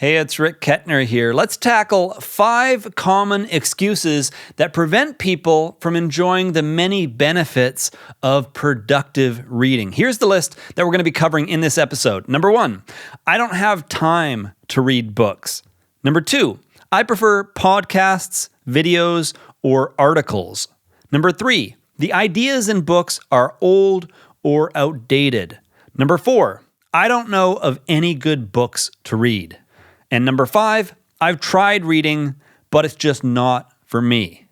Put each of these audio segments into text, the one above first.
Hey, it's Rick Kettner here. Let's tackle 5 common excuses that prevent people from enjoying the many benefits of productive reading. Here's the list that we're going to be covering in this episode. Number 1, I don't have time to read books. Number 2, I prefer podcasts, videos, or articles. Number 3, the ideas in books are old or outdated. Number 4, I don't know of any good books to read. And number 5, I've tried reading, but it's just not for me.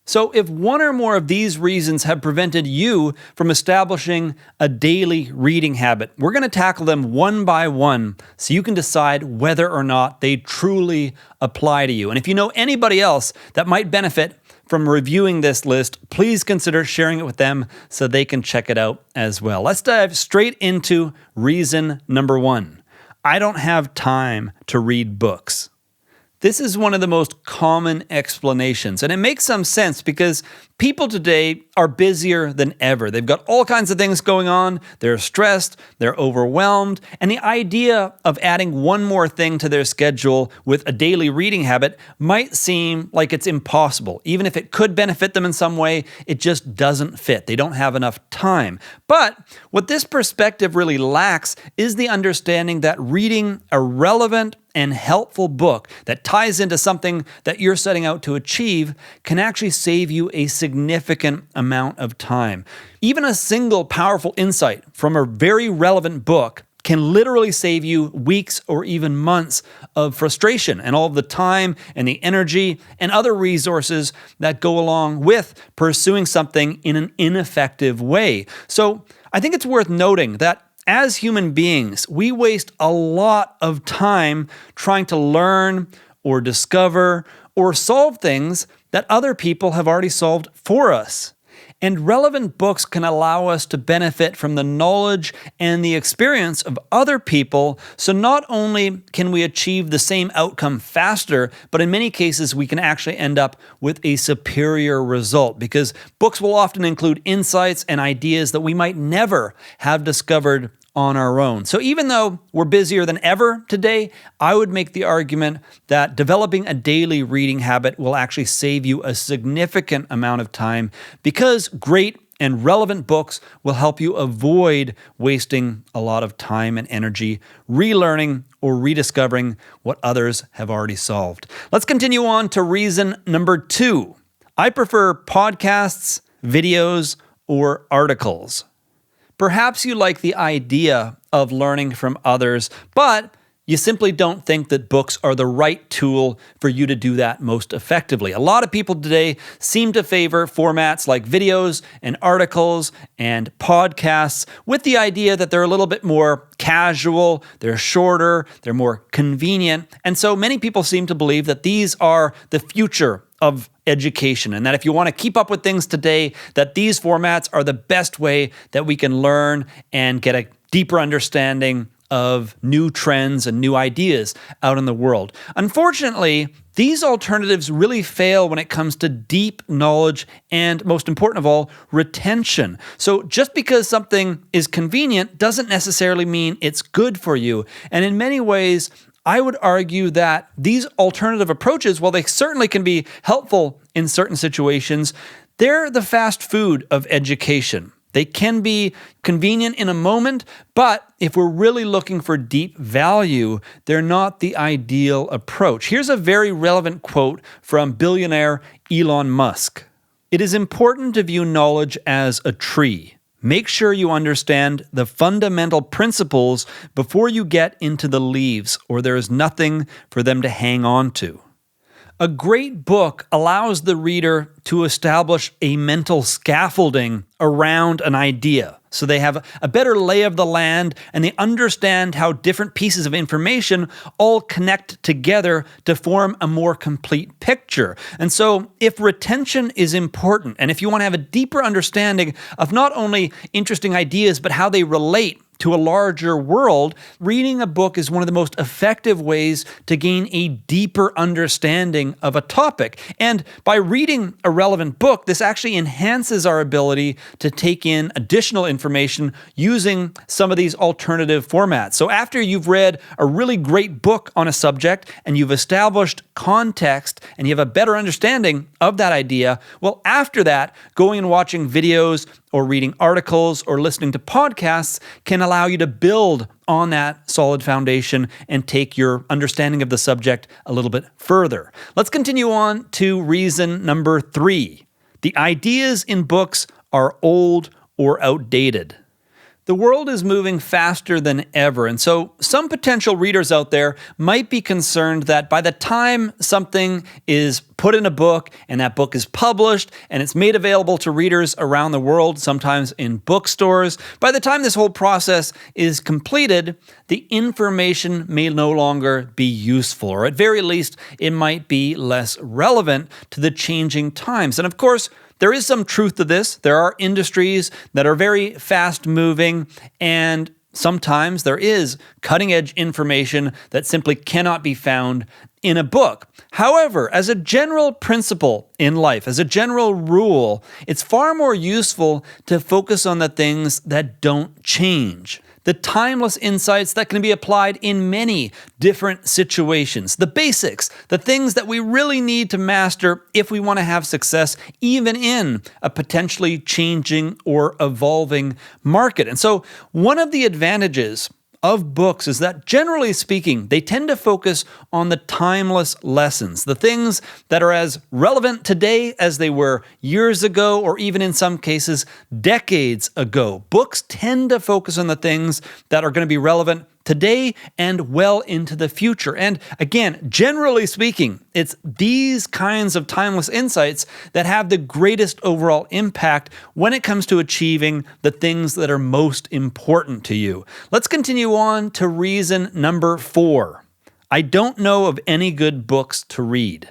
So if one or more of these reasons have prevented you from establishing a daily reading habit, we're going to tackle them one by one so you can decide whether or not they truly apply to you. And if you know anybody else that might benefit from reviewing this list, please consider sharing it with them so they can check it out as well. Let's dive straight into reason number 1. I don't have time to read books. This is one of the most common explanations, and it makes some sense because people today are busier than ever. They've got all kinds of things going on, they're stressed, they're overwhelmed, and the idea of adding one more thing to their schedule with a daily reading habit might seem like it's impossible. Even if it could benefit them in some way, it just doesn't fit. They don't have enough time. But what this perspective really lacks is the understanding that reading a relevant and helpful book that ties into something that you're setting out to achieve can actually save you a significant amount of time. Even a single powerful insight from a very relevant book can literally save you weeks or even months of frustration and all of the time and the energy and other resources that go along with pursuing something in an ineffective way. So I think it's worth noting that as human beings, we waste a lot of time trying to learn or discover or solve things that other people have already solved for us. And relevant books can allow us to benefit from the knowledge and the experience of other people. So not only can we achieve the same outcome faster, but in many cases we can actually end up with a superior result because books will often include insights and ideas that we might never have discovered on our own. So even though we're busier than ever today, I would make the argument that developing a daily reading habit will actually save you a significant amount of time because great and relevant books will help you avoid wasting a lot of time and energy relearning or rediscovering what others have already solved. Let's continue on to reason number 2. I prefer podcasts, videos, or articles. Perhaps you like the idea of learning from others, but you simply don't think that books are the right tool for you to do that most effectively. A lot of people today seem to favor formats like videos and articles and podcasts with the idea that they're a little bit more casual, they're shorter, they're more convenient. And so many people seem to believe that these are the future of education, and that if you want to keep up with things today, that these formats are the best way that we can learn and get a deeper understanding of new trends and new ideas out in the world. Unfortunately, these alternatives really fail when it comes to deep knowledge and, most important of all, retention. So just because something is convenient doesn't necessarily mean it's good for you. And in many ways, I would argue that these alternative approaches, while they certainly can be helpful in certain situations, they're the fast food of education. They can be convenient in a moment, but if we're really looking for deep value, they're not the ideal approach. Here's a very relevant quote from billionaire Elon Musk. "It is important to view knowledge as a tree. Make sure you understand the fundamental principles before you get into the leaves, or there is nothing for them to hang on to." A great book allows the reader to establish a mental scaffolding around an idea. So they have a better lay of the land and they understand how different pieces of information all connect together to form a more complete picture. And so if retention is important, and if you want to have a deeper understanding of not only interesting ideas, but how they relate to a larger world, reading a book is one of the most effective ways to gain a deeper understanding of a topic. And by reading a relevant book, this actually enhances our ability to take in additional information using some of these alternative formats. So after you've read a really great book on a subject and you've established context and you have a better understanding of that idea, well, after that, going and watching videos or reading articles or listening to podcasts can allow you to build on that solid foundation and take your understanding of the subject a little bit further. Let's continue on to reason number 3. The ideas in books are old or outdated. The world is moving faster than ever, and so some potential readers out there might be concerned that by the time something is put in a book and that book is published and it's made available to readers around the world, sometimes in bookstores, by the time this whole process is completed, the information may no longer be useful, or at very least, it might be less relevant to the changing times. And of course, there is some truth to this. There are industries that are very fast moving, and sometimes there is cutting edge information that simply cannot be found in a book. However, as a general principle in life, as a general rule, it's far more useful to focus on the things that don't change. The timeless insights that can be applied in many different situations. The basics, the things that we really need to master if we want to have success, even in a potentially changing or evolving market. And so one of the advantages of books is that, generally speaking, they tend to focus on the timeless lessons, the things that are as relevant today as they were years ago, or even in some cases, decades ago. Books tend to focus on the things that are going to be relevant today and well into the future. And again, generally speaking, it's these kinds of timeless insights that have the greatest overall impact when it comes to achieving the things that are most important to you. Let's continue on to reason number 4. I don't know of any good books to read.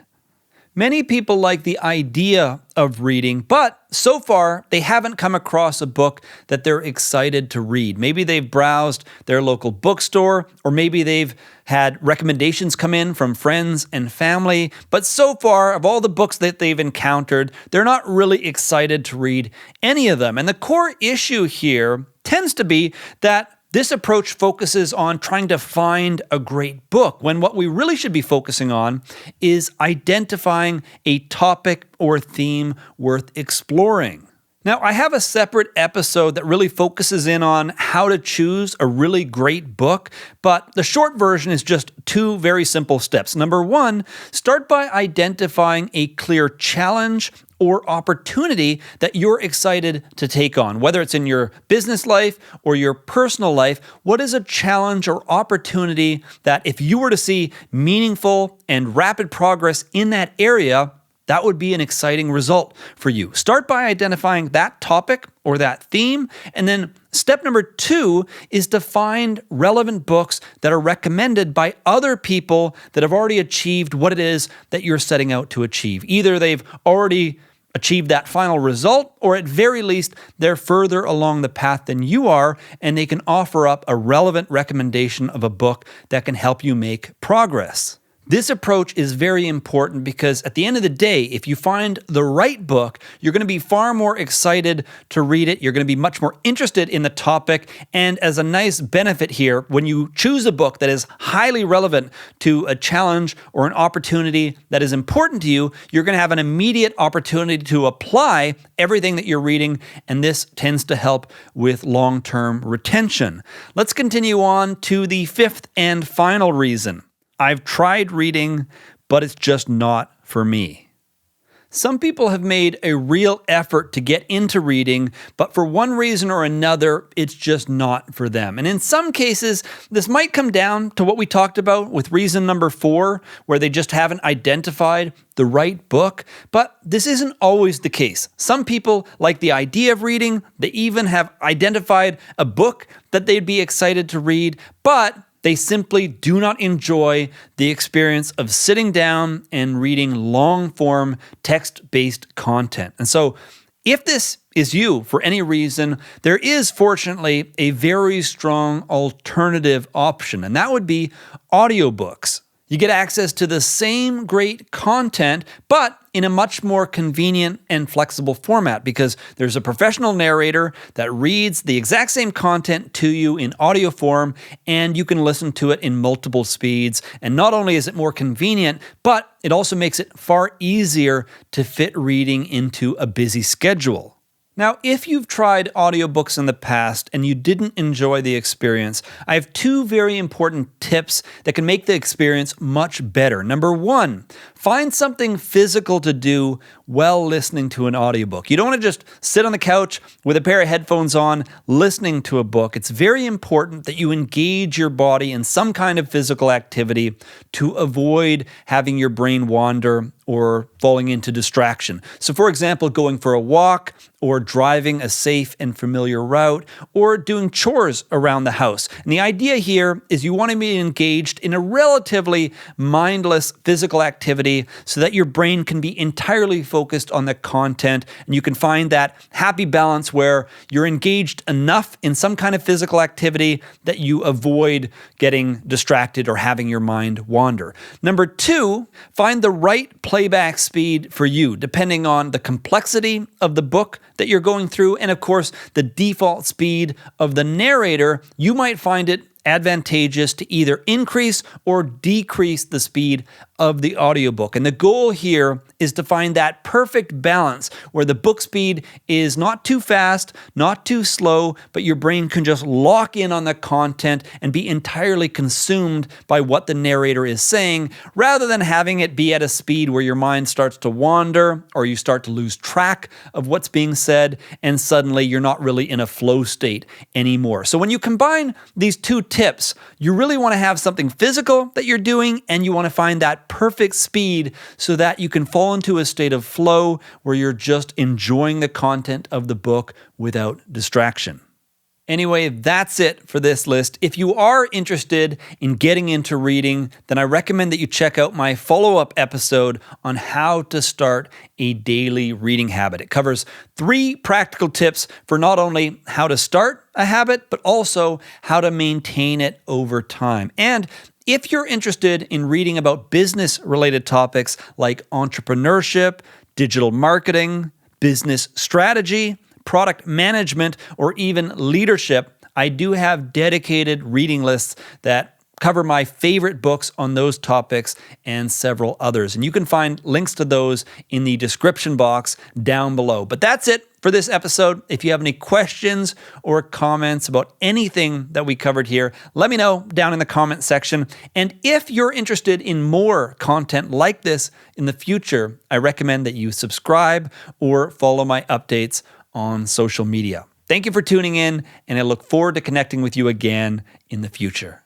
Many people like the idea of reading, but so far they haven't come across a book that they're excited to read. Maybe they've browsed their local bookstore, or maybe they've had recommendations come in from friends and family, but so far, of all the books that they've encountered, they're not really excited to read any of them. And the core issue here tends to be that this approach focuses on trying to find a great book, when what we really should be focusing on is identifying a topic or theme worth exploring. Now, I have a separate episode that really focuses in on how to choose a really great book, but the short version is just 2 very simple steps. Number 1, start by identifying a clear challenge or opportunity that you're excited to take on, whether it's in your business life or your personal life. What is a challenge or opportunity that, if you were to see meaningful and rapid progress in that area, that would be an exciting result for you? Start by identifying that topic or that theme. And then step number 2 is to find relevant books that are recommended by other people that have already achieved what it is that you're setting out to achieve. Either they've already achieved that final result, or at very least, they're further along the path than you are, and they can offer up a relevant recommendation of a book that can help you make progress. This approach is very important because at the end of the day, if you find the right book, you're going to be far more excited to read it. You're going to be much more interested in the topic. And as a nice benefit here, when you choose a book that is highly relevant to a challenge or an opportunity that is important to you, you're going to have an immediate opportunity to apply everything that you're reading. And this tends to help with long-term retention. Let's continue on to the 5th and final reason. I've tried reading, but it's just not for me. Some people have made a real effort to get into reading, but for one reason or another, it's just not for them. And in some cases, this might come down to what we talked about with reason number 4, where they just haven't identified the right book, but this isn't always the case. Some people like the idea of reading. They even have identified a book that they'd be excited to read, but they simply do not enjoy the experience of sitting down and reading long-form text-based content. And so If this is you for any reason, there is fortunately a very strong alternative option, and that would be audiobooks. You get access to the same great content, but in a much more convenient and flexible format because there's a professional narrator that reads the exact same content to you in audio form, and you can listen to it in multiple speeds. And not only is it more convenient, but it also makes it far easier to fit reading into a busy schedule. Now, if you've tried audiobooks in the past and you didn't enjoy the experience, I have two very important tips that can make the experience much better. Number one, find something physical to do while listening to an audiobook. You don't want to just sit on the couch with a pair of headphones on listening to a book. It's very important that you engage your body in some kind of physical activity to avoid having your brain wander or falling into distraction. So for example, going for a walk or driving a safe and familiar route or doing chores around the house. And the idea here is you want to be engaged in a relatively mindless physical activity so that your brain can be entirely focused on the content and you can find that happy balance where you're engaged enough in some kind of physical activity that you avoid getting distracted or having your mind wander. Number two, find the right playback speed for you, depending on the complexity of the book that you're going through, and of course, the default speed of the narrator. You might find it advantageous to either increase or decrease the speed of the audiobook. And the goal here is to find that perfect balance where the book speed is not too fast, not too slow, but your brain can just lock in on the content and be entirely consumed by what the narrator is saying, rather than having it be at a speed where your mind starts to wander or you start to lose track of what's being said, and suddenly you're not really in a flow state anymore. So when you combine these two tips, you really want to have something physical that you're doing, and you want to find that perfect speed so that you can fall into a state of flow where you're just enjoying the content of the book without distraction. Anyway, that's it for this list. If you are interested in getting into reading, then I recommend that you check out my follow-up episode on how to start a daily reading habit. It covers 3 practical tips for not only how to start a habit, but also how to maintain it over time. And if you're interested in reading about business-related topics like entrepreneurship, digital marketing, business strategy, product management, or even leadership, I do have dedicated reading lists that cover my favorite books on those topics and several others. And you can find links to those in the description box down below. But that's it for this episode. If you have any questions or comments about anything that we covered here, let me know down in the comment section. And if you're interested in more content like this in the future, I recommend that you subscribe or follow my updates on social media. Thank you for tuning in, and I look forward to connecting with you again in the future.